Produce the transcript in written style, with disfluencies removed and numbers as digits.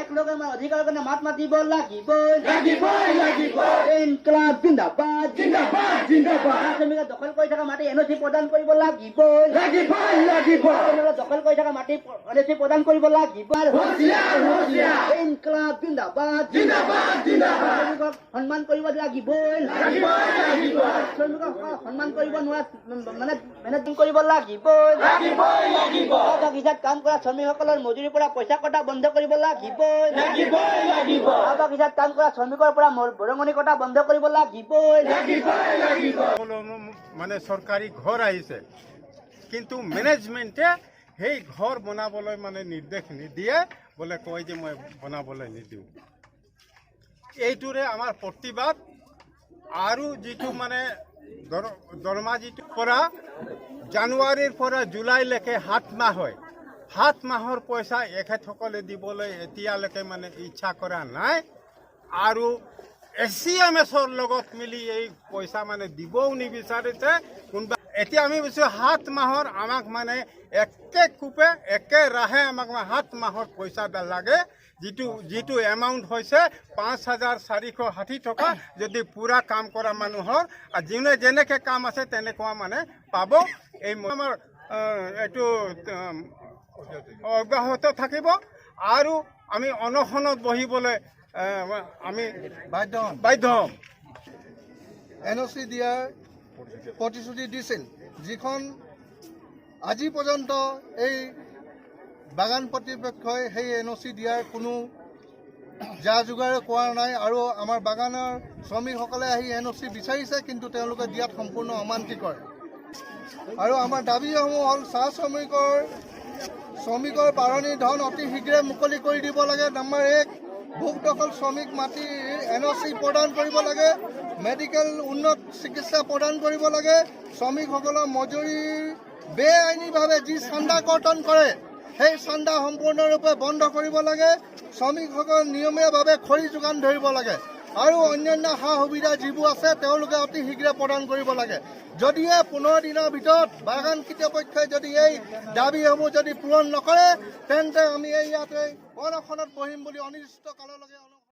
একলগে আমাৰ অধিকাৰৰ কাৰণে মাত মাতিব লাগিবই। ইনকলাব জিন্দাবাদ শ্ৰমিকে দখল কৰি থকা মাটি NOC প্ৰদান কৰিব লাগিবই। দখল কৰি থকা মাটি NOC প্ৰদান কৰিব লাগিব। ইনকলাব জিন্দাবাদ শ্ৰমিকক সন্মান কৰিব লাগিবই। শ্ৰমিকক সন্মান কৰিব নোৱাৰা মেনেজ কৰিব লাগিবই। বাগিচাত কাম কৰা শ্ৰমিকসকলৰ মজুৰিৰ পৰা পইচা কটা বন্ধ কৰিব লাগিবই। বাগিচাত কাম কৰা শ্ৰমিকৰ পৰা বৰঙণি কটা বন্ধ কৰিব লাগিবই। মানে চৰকাৰী ঘৰ আহিছে, কিন্তু মেনেজমেণ্টে সেই ঘৰ বনাবলৈ মানে নিৰ্দেশ নিদিয়ে, বোলে কয় যে মই বনাবলৈ নিদিওঁ। এইটোৰে আমাৰ প্ৰতিবাদ। আৰু যিটো মানে দৰমহা যিটো পৰা জানুৱাৰীৰ পৰা জুলাইলৈকে 7 মাহ হয়, 7 মাহৰ পইচা এখেতসকলে দিবলৈ এতিয়ালৈকে মানে ইচ্ছা কৰা নাই। আৰু ACMSৰ লগত মিলি এই পইচা মানে দিবও নিবিচাৰিছে কোনোবা। এতিয়া আমি বুজিছোঁ 7 মাহৰ আমাক মানে একে ৰাহে আমাক 7 মাহৰ পইচা লাগে। যিটো এমাউণ্ট হৈছে 5,460 টকা। যদি পূৰা কাম কৰা মানুহৰ যোনে যেনেকৈ কাম আছে তেনেকুৱা মানে পাব। এই আমাৰ এইটো অব্যাহত থাকিব। আৰু আমি অনশনত বহিবলৈ আমি বাধ্য হ'ম। NOC দিয়াৰ প্ৰতিশ্ৰুতি দিছিল, যিখন আজি পৰ্যন্ত এই বাগান কৰ্তৃপক্ষই সেই NOC দিয়াৰ কোনো যা যোগাৰ কৰা নাই। আৰু আমাৰ বাগানৰ শ্ৰমিকসকলে আহি NOC বিচাৰিছে, কিন্তু তেওঁলোকে দিয়াত সম্পূৰ্ণ অমান্তি কৰে। আৰু আমাৰ দাবীসমূহ হ'ল চাহ শ্ৰমিকৰ বাৰণি ধন অতি শীঘ্ৰে মুকলি কৰি দিব লাগে। নম্বৰ 1, ভোগ দখল শ্ৰমিক মাটিৰ NOC প্ৰদান কৰিব লাগে। মেডিকেল উন্নত চিকিৎসা প্ৰদান কৰিব লাগে। শ্ৰমিকসকলৰ মজুৰিৰ বেআইনীভাৱে যি চান্দা কৰ্তন কৰে, সেই চান্দা সম্পূৰ্ণৰূপে বন্ধ কৰিব লাগে। শ্ৰমিকসকল নিয়মীয়াভাৱে খৰি যোগান ধৰিব লাগে। আৰু অন্যান্য সা সুবিধা যিবোৰ আছে তেওঁলোকে অতি শীঘ্ৰে প্ৰদান কৰিব লাগে। যদিহে 15 দিনৰ ভিতৰত বাগান কৰ্তৃপক্ষই যদি এই দাবীসমূহ যদি পূৰণ নকৰে, তেন্তে আমি ইয়াতে অনশনত বহিম বুলি অনিৰ্দিষ্ট কাললৈকে